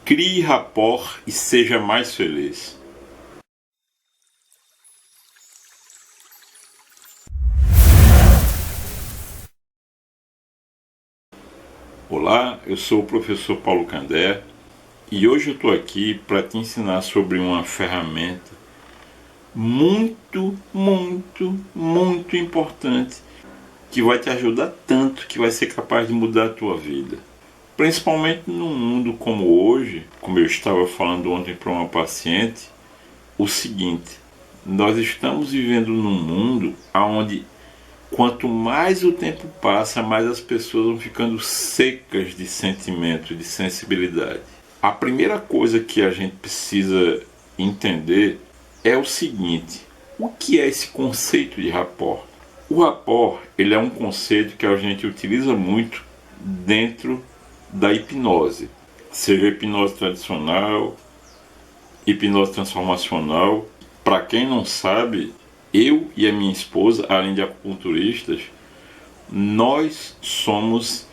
Crie rapport e seja mais feliz. Olá, eu sou o professor Paulo Candé e hoje eu estou aqui para te ensinar sobre uma ferramenta muito importante que vai te ajudar tanto que vai ser capaz de mudar a tua vida. Principalmente num mundo como hoje, como eu estava falando ontem para uma paciente, o seguinte: nós estamos vivendo num mundo onde quanto mais o tempo passa, mais as pessoas vão ficando secas de sentimento, de sensibilidade. A primeira coisa que a gente precisa entender é o seguinte: o que é esse conceito de rapport? O rapport, ele é um conceito que a gente utiliza muito dentro da hipnose, seja hipnose tradicional, hipnose transformacional. Para quem não sabe, eu e a minha esposa, além de acupunturistas, nós somos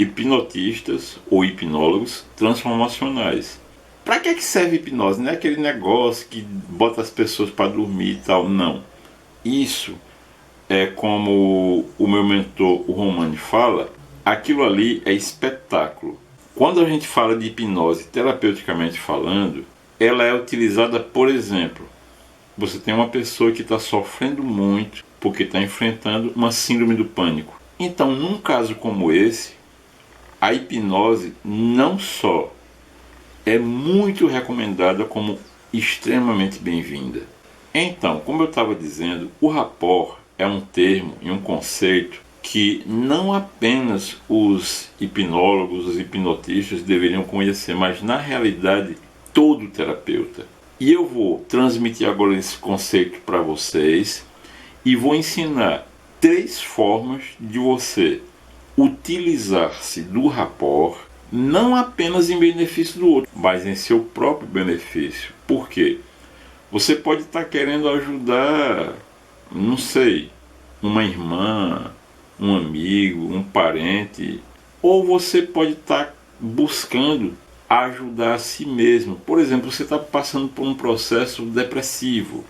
hipnotistas ou hipnólogos transformacionais. Para que serve hipnose? Não é aquele negócio que bota as pessoas para dormir e tal, não. Isso é como o meu mentor, o Romani, fala, aquilo ali é espetáculo. Quando a gente fala de hipnose, terapeuticamente falando, ela é utilizada, por exemplo, você tem uma pessoa que está sofrendo muito porque está enfrentando uma síndrome do pânico. Então, num caso como esse, a hipnose não só é muito recomendada, como extremamente bem-vinda. Então, como eu estava dizendo, o rapport é um termo e um conceito que não apenas os hipnólogos, os hipnotistas deveriam conhecer, mas na realidade todo terapeuta. E eu vou transmitir agora esse conceito para vocês e vou ensinar 3 formas de você utilizar-se do rapport, não apenas em benefício do outro, mas em seu próprio benefício. Por quê? Você pode estar querendo ajudar, não sei, uma irmã, um amigo, um parente, ou você pode estar buscando ajudar a si mesmo. Por exemplo, você está passando por um processo depressivo.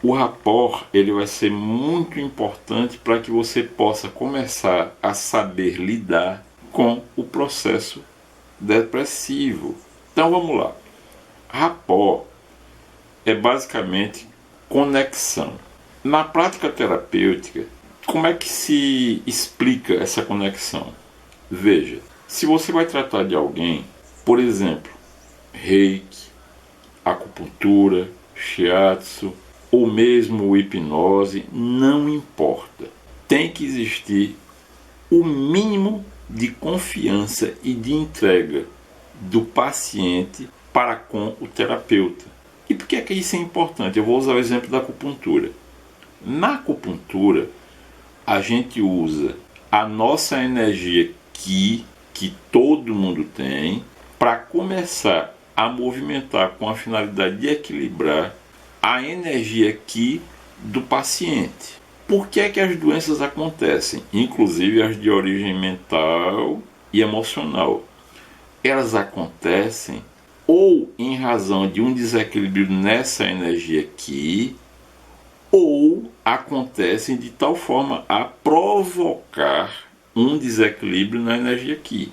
O rapport, ele vai ser muito importante para que você possa começar a saber lidar com o processo depressivo. Então vamos lá. Rapport é basicamente conexão. Na prática terapêutica, como é que se explica essa conexão? Veja, se você vai tratar de alguém, por exemplo, reiki, acupuntura, shiatsu ou mesmo hipnose, não importa. Tem que existir o mínimo de confiança e de entrega do paciente para com o terapeuta. E por que é que isso é importante? Eu vou usar o exemplo da acupuntura. Na acupuntura, a gente usa a nossa energia que todo mundo tem para começar a movimentar com a finalidade de equilibrar a energia aqui do paciente. Por que é que as doenças acontecem? Inclusive as de origem mental e emocional. Elas acontecem ou em razão de um desequilíbrio nessa energia aqui, ou acontecem de tal forma a provocar um desequilíbrio na energia aqui.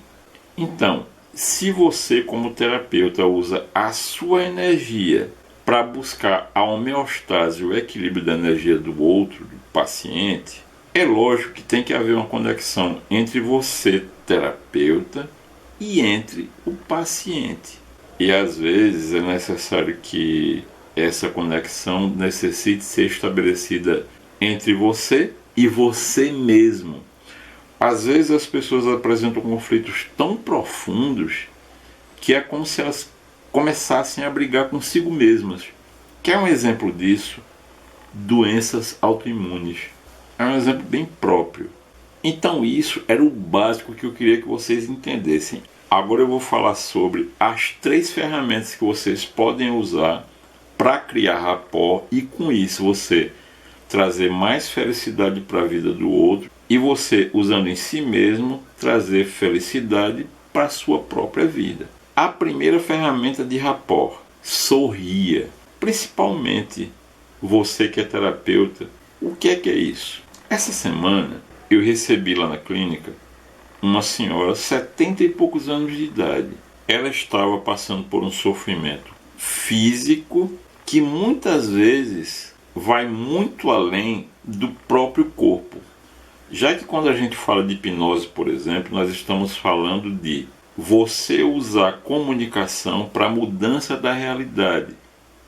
Então, se você como terapeuta usa a sua energia para buscar a homeostase, o equilíbrio da energia do outro, do paciente, é lógico que tem que haver uma conexão entre você, terapeuta, e entre o paciente. E às vezes é necessário que essa conexão necessite ser estabelecida entre você e você mesmo. Às vezes as pessoas apresentam conflitos tão profundos que é como se elas começassem a brigar consigo mesmas. Quer um exemplo disso? Doenças autoimunes. É um exemplo bem próprio. Então isso era o básico que eu queria que vocês entendessem. Agora eu vou falar sobre as 3 ferramentas que vocês podem usar para criar rapport e com isso você trazer mais felicidade para a vida do outro e você, usando em si mesmo, trazer felicidade para a sua própria vida. A primeira ferramenta de rapport: sorria. Principalmente você que é terapeuta. O que é isso? Essa semana eu recebi lá na clínica uma senhora, 70 e poucos anos de idade. Ela estava passando por um sofrimento físico que muitas vezes vai muito além do próprio corpo. Já que quando a gente fala de hipnose, por exemplo, nós estamos falando de você usar a comunicação para a mudança da realidade.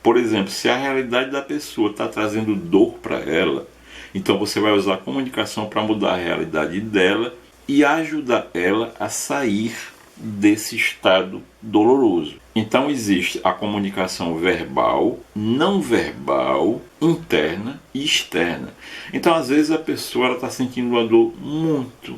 Por exemplo, se a realidade da pessoa está trazendo dor para ela, então você vai usar a comunicação para mudar a realidade dela e ajudar ela a sair desse estado doloroso. Então existe a comunicação verbal, não verbal, interna e externa. Então às vezes a pessoa está sentindo uma dor muito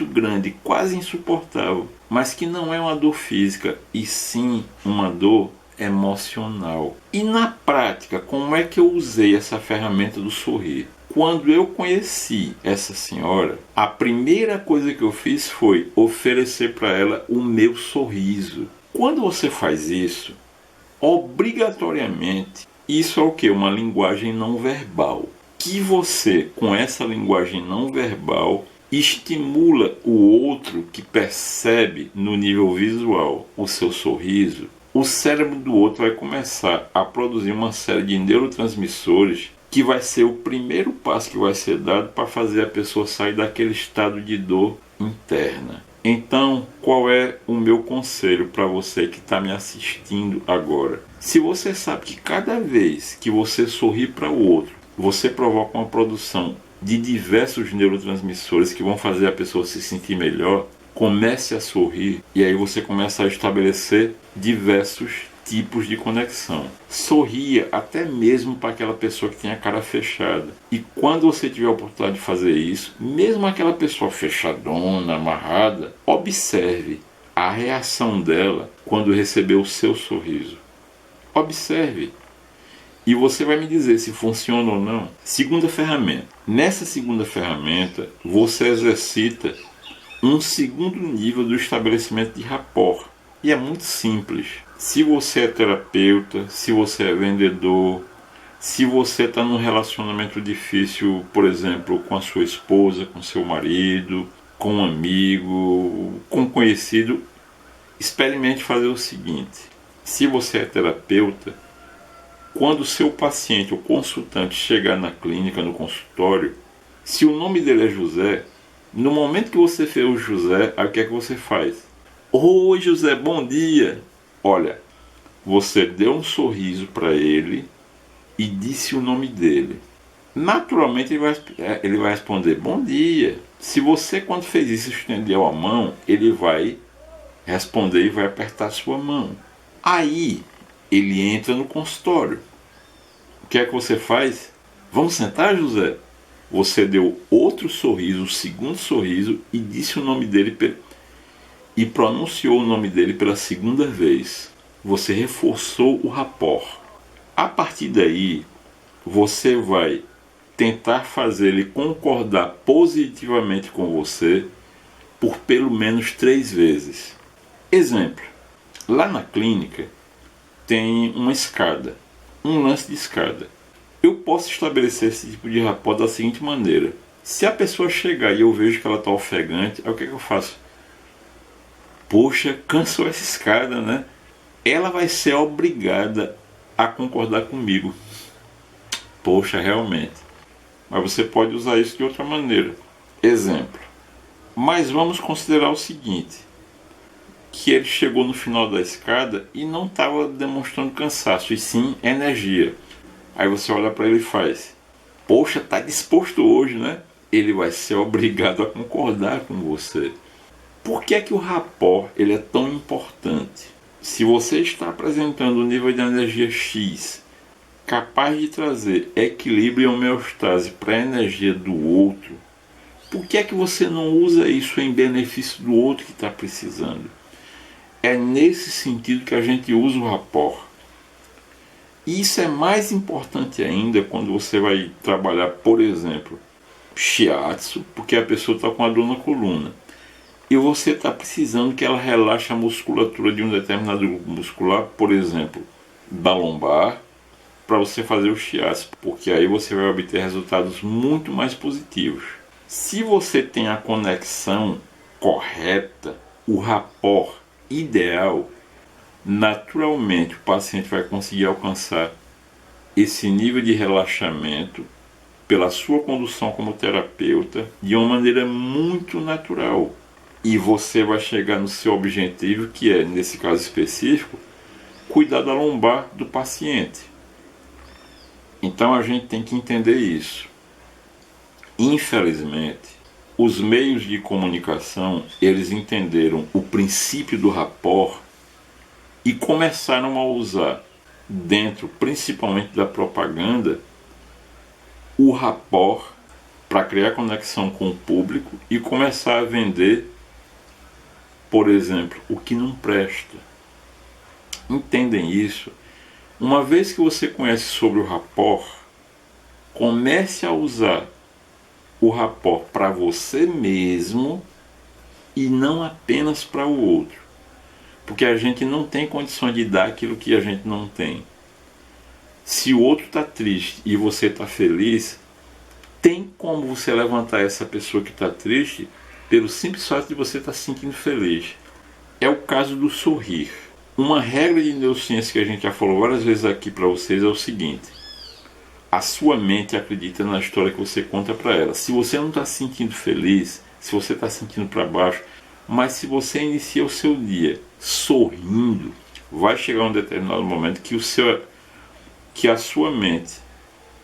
grande, quase insuportável, mas que não é uma dor física, e sim uma dor emocional. E na prática, como é que eu usei essa ferramenta do sorrir? Quando eu conheci essa senhora, a primeira coisa que eu fiz foi oferecer para ela o meu sorriso. Quando você faz isso, obrigatoriamente, isso é o que? Uma linguagem não verbal. Que você, com essa linguagem não verbal, estimula o outro que percebe no nível visual o seu sorriso. O cérebro do outro vai começar a produzir uma série de neurotransmissores que vai ser o primeiro passo que vai ser dado para fazer a pessoa sair daquele estado de dor interna. Então, qual é o meu conselho para você que está me assistindo agora? Se você sabe que cada vez que você sorri para o outro, você provoca uma produção de diversos neurotransmissores que vão fazer a pessoa se sentir melhor, comece a sorrir e aí você começa a estabelecer diversos tipos de conexão. Sorria até mesmo para aquela pessoa que tem a cara fechada. E quando você tiver a oportunidade de fazer isso, mesmo aquela pessoa fechadona, amarrada, observe a reação dela quando receber o seu sorriso. Observe. E você vai me dizer se funciona ou não. Segunda ferramenta. Nessa segunda ferramenta, você exercita um segundo nível do estabelecimento de rapport. E é muito simples. Se você é terapeuta, se você é vendedor, se você está num relacionamento difícil, por exemplo, com a sua esposa, com seu marido, com um amigo, com um conhecido, experimente fazer o seguinte. Se você é terapeuta, quando o seu paciente ou consultante chegar na clínica, no consultório, se o nome dele é José, no momento que você vê o José, aí o que é que você faz? Oi José, bom dia! Olha, você deu um sorriso para ele e disse o nome dele. Naturalmente ele vai responder bom dia. Se você, quando fez isso, estendeu a mão, ele vai responder e vai apertar a sua mão. Aí ele entra no consultório. O que é que você faz? Vamos sentar, José? Você deu outro sorriso, o segundo sorriso, e disse o nome dele e pronunciou o nome dele pela segunda vez. Você reforçou o rapport. A partir daí, você vai tentar fazer ele concordar positivamente com você por pelo menos 3 vezes. Exemplo, lá na clínica tem uma escada, um lance de escada. Eu posso estabelecer esse tipo de rapport da seguinte maneira. Se a pessoa chegar e eu vejo que ela está ofegante, aí o que é que eu faço? Poxa, cansou essa escada, né? Ela vai ser obrigada a concordar comigo. Poxa, realmente. Mas você pode usar isso de outra maneira. Exemplo. Mas vamos considerar o seguinte. Que ele chegou no final da escada e não estava demonstrando cansaço, e sim energia. Aí você olha para ele e faz. Poxa, tá disposto hoje, né? Ele vai ser obrigado a concordar com você. Por que é que o rapport ele é tão importante? Se você está apresentando um nível de energia X capaz de trazer equilíbrio e homeostase para a energia do outro, por que é que você não usa isso em benefício do outro que está precisando? É nesse sentido que a gente usa o rapport. E isso é mais importante ainda quando você vai trabalhar, por exemplo, shiatsu, porque a pessoa está com a dor na coluna. e você está precisando que ela relaxe a musculatura de um determinado grupo muscular, por exemplo, da lombar, para você fazer o shiatsu, porque aí você vai obter resultados muito mais positivos. Se você tem a conexão correta, o rapport ideal, naturalmente o paciente vai conseguir alcançar esse nível de relaxamento pela sua condução como terapeuta de uma maneira muito natural. E você vai chegar no seu objetivo, que é, nesse caso específico, cuidar da lombar do paciente. Então a gente tem que entender isso. Infelizmente, os meios de comunicação, eles entenderam o princípio do rapport e começaram a usar, dentro principalmente da propaganda, o rapport para criar conexão com o público e começar a vender, por exemplo, o que não presta. Entendem isso? Uma vez que você conhece sobre o rapport, comece a usar o rapport para você mesmo e não apenas para o outro. Porque a gente não tem condições de dar aquilo que a gente não tem. Se o outro está triste e você está feliz, tem como você levantar essa pessoa que está triste pelo simples fato de você estar se sentindo feliz. É o caso do sorrir. Uma regra de neurociência que a gente já falou várias vezes aqui para vocês é o seguinte: a sua mente acredita na história que você conta para ela. Se você não está se sentindo feliz, se você está se sentindo para baixo, mas se você inicia o seu dia sorrindo, vai chegar um determinado momento que a sua mente,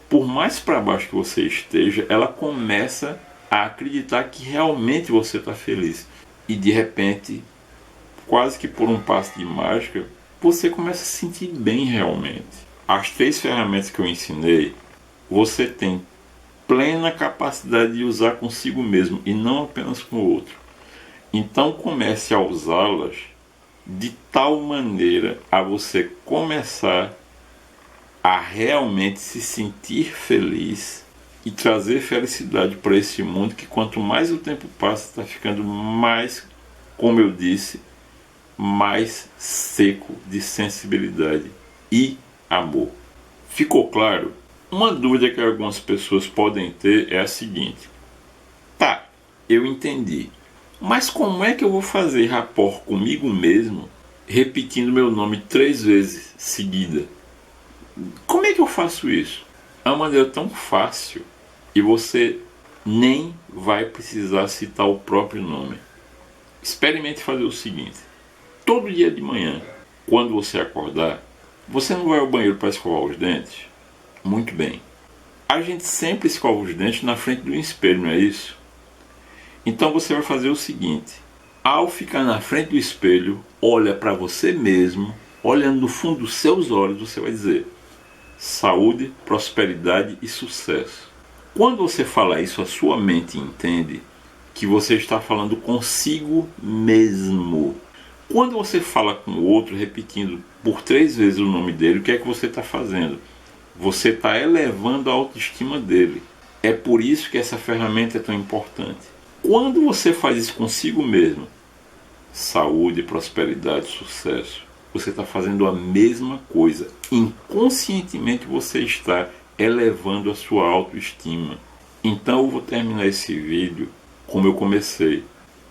por mais para baixo que você esteja, ela começa a acreditar que realmente você está feliz. E de repente, quase que por um passe de mágica, você começa a se sentir bem realmente. As 3 ferramentas que eu ensinei, você tem plena capacidade de usar consigo mesmo e não apenas com o outro. Então comece a usá-las de tal maneira a você começar a realmente se sentir feliz e trazer felicidade para esse mundo que, quanto mais o tempo passa, está ficando mais, como eu disse, mais seco de sensibilidade e amor. Ficou claro? Uma dúvida que algumas pessoas podem ter é a seguinte: tá, eu entendi, mas como é que eu vou fazer rapport comigo mesmo repetindo meu nome 3 vezes seguida? Como é que eu faço isso? É uma maneira tão fácil e você nem vai precisar citar o próprio nome. Experimente fazer o seguinte: todo dia de manhã, quando você acordar, você não vai ao banheiro para escovar os dentes? Muito bem. A gente sempre escova os dentes na frente do espelho, não é isso? Então você vai fazer o seguinte: ao ficar na frente do espelho, olha para você mesmo, olhando no fundo dos seus olhos, você vai dizer: saúde, prosperidade e sucesso. Quando você fala isso, a sua mente entende que você está falando consigo mesmo. Quando você fala com o outro, repetindo por 3 vezes o nome dele, o que é que você está fazendo? Você está elevando a autoestima dele. É por isso que essa ferramenta é tão importante. Quando você faz isso consigo mesmo, saúde, prosperidade, sucesso, você está fazendo a mesma coisa. Inconscientemente você está elevando a sua autoestima. Então eu vou terminar esse vídeo como eu comecei: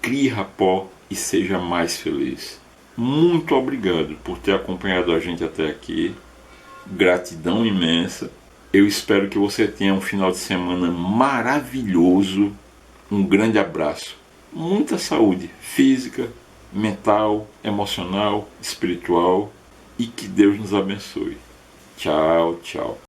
crie rapport e seja mais feliz. Muito obrigado por ter acompanhado a gente até aqui. Gratidão imensa. Eu espero que você tenha um final de semana maravilhoso. Um grande abraço. Muita saúde física, mental, emocional, espiritual, e que Deus nos abençoe. Tchau, tchau.